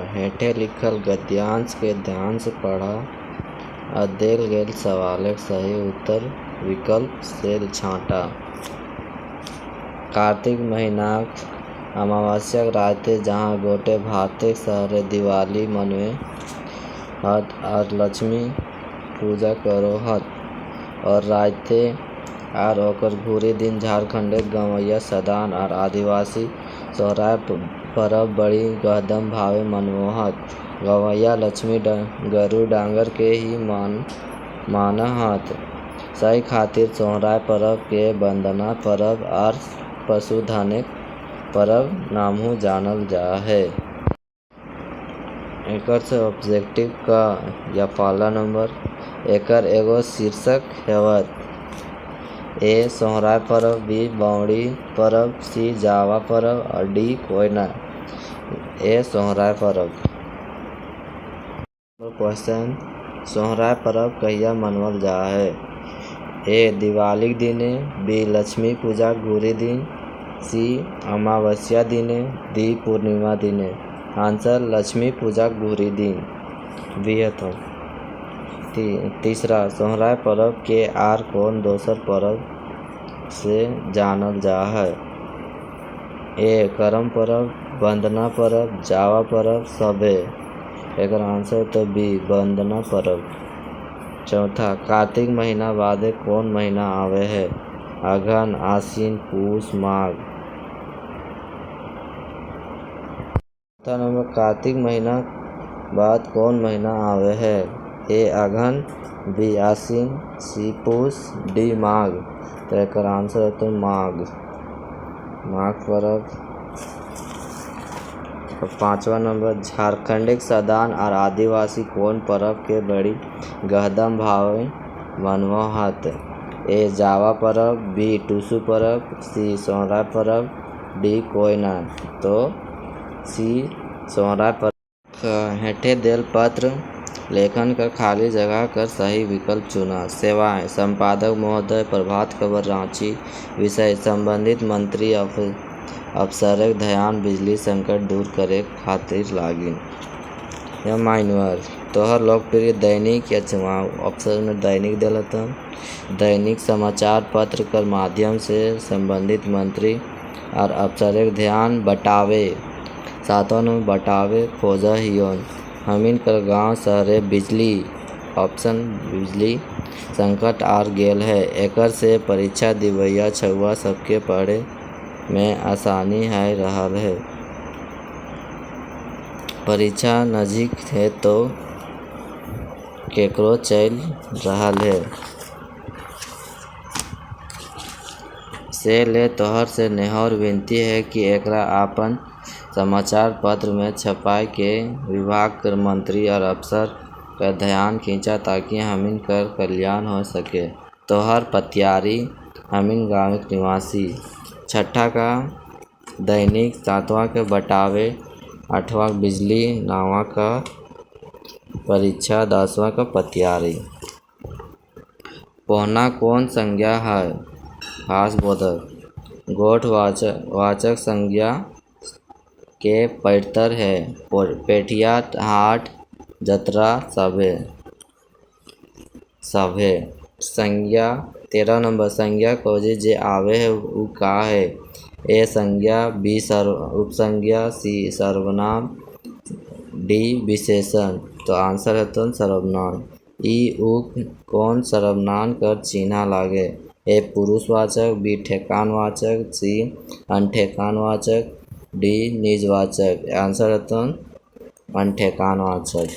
हेठे लिखल गद्यांश के ध्यान से पढ़ा आ देल गेल सवालक सही उत्तर विकल्प से छाँटा। कार्तिक महीनाक अमावस्याक राते जहाँ गोटे भारतीय शहरे दिवाली मनवे हत और लक्ष्मी पूजा करो हत और राते आर ओकर घूरी दिन झारखंडेर गवैया सदान और आदिवासी सोहराय परब बड़ी गहदम भावे मनवो हत। गवैया लक्ष्मी गरु डांगर के ही मान हत। सही खातिर सोहराय परब के वंदना परब और पशुधनिक परब नामहु जानल जा है। एकर से ऑब्जेक्टिव का या पहला नंबर एकर एगो शीर्षक हेवत। ए सोहराय परब, बी बावड़ी परब, सी जावा परब और डी कोयना। ए सोहराय परब। क्वेश्चन सोहराय परब कहिया मनवल जा है? ए दिवाली दिने, बी लक्ष्मी पूजा घूरी दिन, सी अमावस्या दिने, डी पूर्णिमा दिने। आंसर लक्ष्मी पूजा घूरी दिन बी है। तीसरा सोहराय परब के आर कौन दोसर परब से जानल जा है? ए करम परब, वंदना परब, जावा परब, सभे। एकर आंसर तो बी वंदना परब। चौथा कार्तिक महीना बादे कौन महीना आवे है? अगहन, आश्विन, पूस, माघ। चौथा नंबर कार्तिक महीना बाद कौन महीना आवे है? ए अगहन, बी आश्विन, सी पूस, डी माघ। तो एकर आंसर है तो माघ परब। पांचवा नंबर झारखंडिक सदान और आदिवासी कौन परब के बड़ी गहदम भावे मनवो हत? ए जावा परब, बी टूसू परब, सी सोहराय परब, डी कोयना। तो सी सोहराय परब। हेठे देल पत्र लेखन कर खाली जगह कर सही विकल्प चुना। सेवाएं संपादक महोदय, प्रभात खबर रांची। विषय संबंधित मंत्री अफसरक ध्यान बिजली संकट दूर करे खातिर लागिन। या माइनवर तोहर लोकप्रिय दैनिक या ऑप्शन में दैनिक दिलतन। दैनिक समाचार पत्र कर माध्यम से संबंधित मंत्री और अफसरक ध्यान बटावे। सातों में बटावे खोजा हियोन। हमीन कर गांव शहरे बिजली ऑप्शन बिजली संकट आर गेल है। एकर से परीक्षा दिवैया छुआ सबके पढ़े में आसानी है रहल है। परीक्षा नजीक है तो केकरो चल रहल है। से ले तोहर से नेहर विनती है कि एकरा आपन समाचार पत्र में छपाई के विभाग कर मंत्री और अफसर का ध्यान खींचा ताकि हमीन कर कल्याण हो सके। तोहर पतियारी हमीन गाँव के निवासी। छठा का दैनिक, सातवां के बटावे, आठवां बिजली, नौवां का परीक्षा, 10वां का पतियारी। पौना कौन संज्ञा है? खास बोधक। गोठ वाचक संज्ञा के पैतर है। पेठिया, हाट, जतरा, सभे। संज्ञा 13 नंबर संज्ञा खोजे जे आवे है उ का है? ए संज्ञा, बी उपसंज्ञा, सी सर्वनाम, डी विशेषण। तो आंसर है तो सर्वनाम। ई उक कौन सर्वनाम कर चिन्ह लागे? ए पुरुषवाचक, बी ठेकानवाचक, सी अनठेकानवाचक, डी निजवाचक। आंसर है तो अनठेकानवाचक।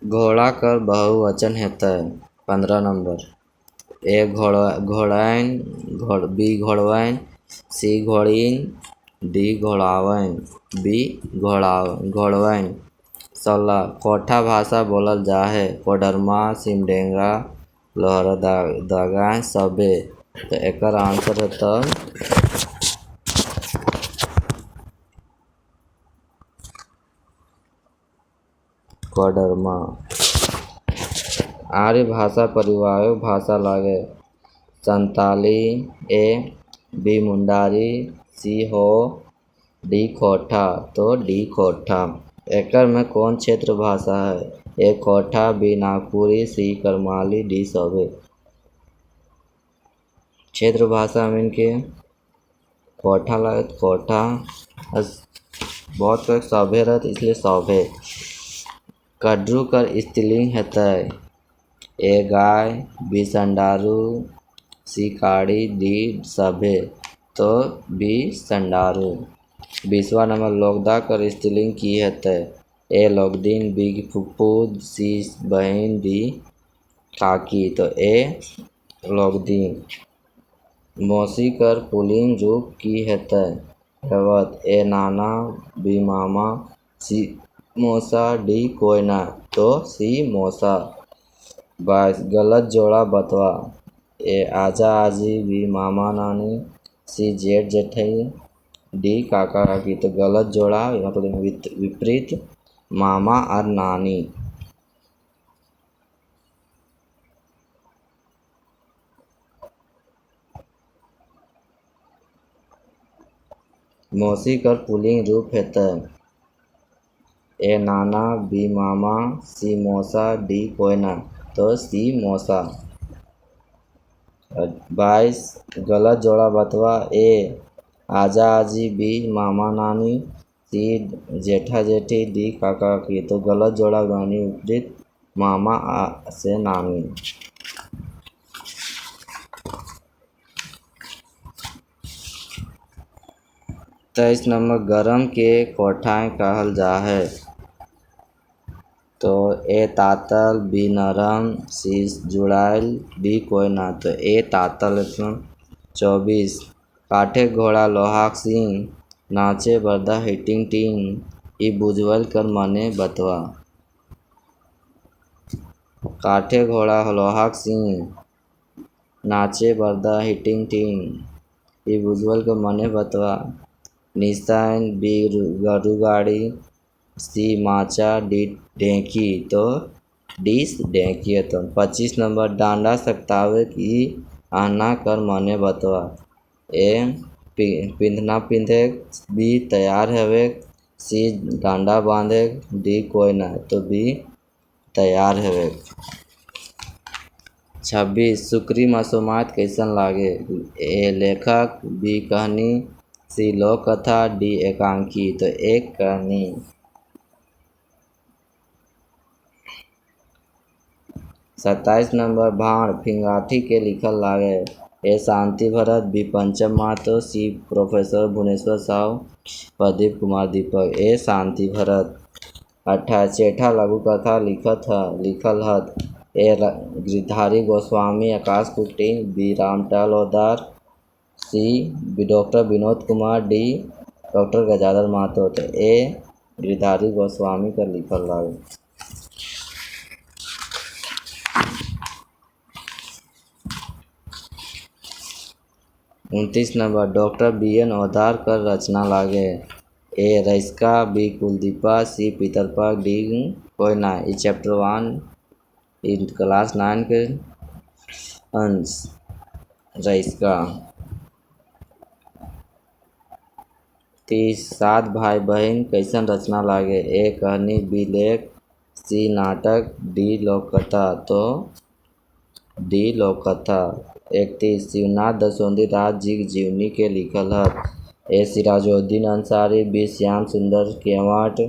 घोड़ा कर बहुवचन हेतै। 15 नंबर ए घोड़ैन, बी घोड़वैन, सी घोड़ीन, डी घोड़ावैन, बी घोड़वैन। 16 कोठा भाषा बोलल जा है। कोडरमा, सिमडेगा, लोहरदगा, सभे। तो एकर आंसर है तो कोडरमा। आर्य भाषा परिवार भाषा लागे। संताली, ए, बी मुंडारी, सी हो, डी खोटा, तो डी खोटा। एकर में कौन क्षेत्र भाषा है? ए खोटा, बी नागपुरी, सी करमाली, डी सौभे। क्षेत्र भाषा में इनके कोठा लागत, कोठा बहुत सौभे रहत इसलिए सौभे। कड्रू कर स्त्रीलिंग हेतै? ए गाय, बी संडारू, सी काड़ी, डी सभे, तो बी संडारू। 20वां नंबर लोगदा कर स्त्रीलिंग की हेतै? ए लोगदीन, बी फुफ्फू, सी बहन, डी काकी, तो ए लोगदीन। मौसी कर पुल्लिंग रूप की हेतै? हेवत, ए नाना, बी मामा, सी मौसा, डी कोयना, तो सी मौसा। 22 गलत जोड़ा बतवा? ए आजा आजी, बी मामा नानी, सी जेठ जेठई, डी काका काकी, तो गलत जोड़ा मतलब विपरीत मामा और नानी। मौसी कर पुल्लिंग रूप हेतै? ए नाना, बी मामा, सी मौसा, डी कोयना, तो सी मौसा। 22 गलत जोड़ा बतवा? ए आजा आजी, बी मामा नानी, सी जेठा जेठी, डी काका काकी, तो गलत जोड़ा यानी विपरीत मामा से नानी। 23 नंबर गरम के कोठाएँ कहल जा है? तो ए तातल, बी नरम, सी जुड़ाइल, डी कोयना, तो ए तातल। 24 काठे घोड़ा लोहाक सिंह, नाचे बरदा हिटिंग टिंग, ई बुझवल कर मने बतवा? काठे घोड़ा लोहाक सिंह, नाचे बरदा हिटिंग टिंग, ई बुझवल कर मने बतवा? निशान, बी गरु गाड़ी, सी माचा, डी ढेंकी, तो डी ढेंकी है। तो 25 नंबर डांडा सकतावे की आना कर मने बतवा? ए पिंधना पिंधे, बी तैयार हवे, सी डांडा बांधे, डी कोयना, तो बी तैयार हवे। 26 सुकरी मसोमात कैसन लागे? ए लेखक, बी कहानी, सी लोक कथा, डी एकांकी, तो एक कहानी। 27 नंबर भाण फिंगाठी के लिखल लागे? ए Shanti Bharat, B Pancham Mahato, C professor Bhubaneshwar Sahu, Pradeep Kumar Deepak, A Shanti Bharat. 28 चेठा लघु कथा लिखल हत? A Girdhari Goswami, Akash Kutty, B Ramtal Odar, C doctor Vinod Kumar, D doctor Gajadhar Mahato, तो ए गिरधारी गोस्वामी का लिखल लागे। 29 नंबर डॉक्टर BN ओदार कर रचना लागे? A Raiska, B Kuldipa, C Pitarpak, D Koyna, ई चैप्टर 1 इन क्लास 9 के अंश रईस्का। 30 सात भाई बहन कैसन रचना लागे? ए कहानी, बी लेख, सी नाटक, डी लोककथा, तो डी लोककथा। 31 शिवनाथ दसोंदी दास जी जीवनी के लिखल हत? ए सिराजुद्दीन अंसारी, बी श्याम सुंदर केवट,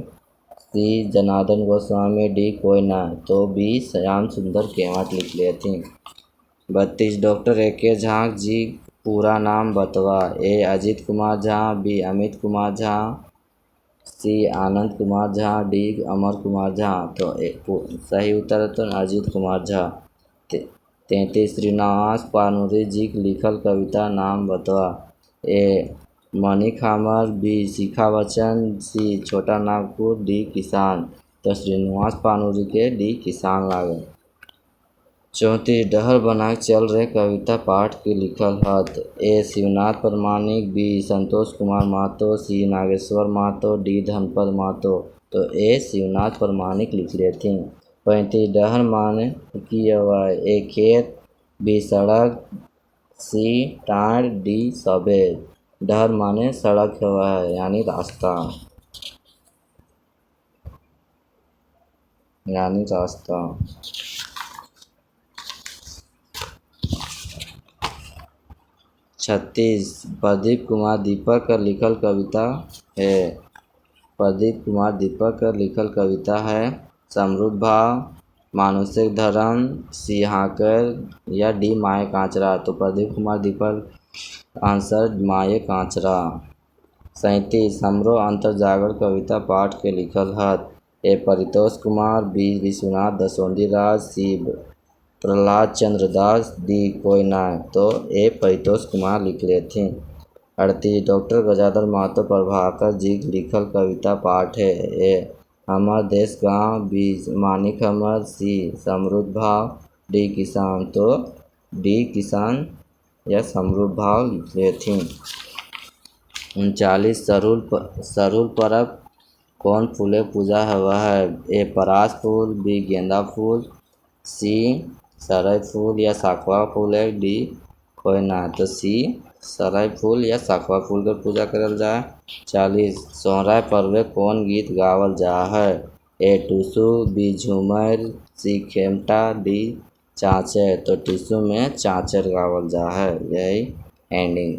सी जनार्दन गोस्वामी, डी कोयना, तो बी श्याम सुंदर केवट लिख लेती। 32 डॉक्टर AK झाँ जी पूरा नाम बतवा? ए अजीत कुमार झा, बी अमित कुमार झा, सी आनंद कुमार झा, डी अमर कुमार झा, तो सही उत्तर तो अजीत कुमार झा। 33 श्रीनिवास पानूरी जी लिखल कविता नाम बतवा? ए मणिखामर, बी शिखा बच्चन, सी छोटा नागपुर, डी किसान, तो श्रीनिवास पानूरी के डी किसान लागे। 34 डहर बना चल रहे कविता पाठ के लिखल हत? ए शिवनाथ प्रमाणिक, बी संतोष कुमार महतो, सी नागेश्वर महतो, डी धनपद महतो, तो ए शिवनाथ प्रमाणिक लिख लेती। 35 डहर माने की हवाए? ए खेत, बी सड़क, सी टाँड़, डी सभे, डहर माने सड़क है यानी रास्ता, यानी रास्ता। 36 प्रदीप कुमार दीपक का लिखल कविता है। प्रदीप कुमार दीपक का लिखल कविता है समृद्ध भाव, मानुषिक धर्म, सिंहाकर या डी माए कांचरा। तो प्रदीप कुमार दीपक आंसर माए कांचरा। 37 हमरो अंतरजागर कविता पाठ के लिखल हत। ए परितोष कुमार, बी विश्वनाथ दसोंधी राज, सी प्रहलाद चंद्र दास, डी कोई ना। तो ए परितोष कुमार लिख लेथिन। 38 डॉक्टर गजाधर महतो प्रभाकर जी लिखल कविता पाठ है। ए हमर देश गाँव, बी मानिक हमर, सी समृद्ध भाव, डी किसान। तो डी किसान या समृद्ध भाव लिख लेथिन। 39 सरुल परब कौन फूले पूजा हवा है। ए परास फूल, बी गेंदा फूल, सी सरई फूल या साखवा फूल है, डी कोई ना। तो सी सरई फूल या साखवा फूल के पूजा करल जाए। 40 सोहराय पर्वे कौन गीत गावल जा है। ए टूसू, बी झूमर, सी खेमटा, डी चाँचर। तो टूसू में चाँचर गावल जा है। यही एंडिंग।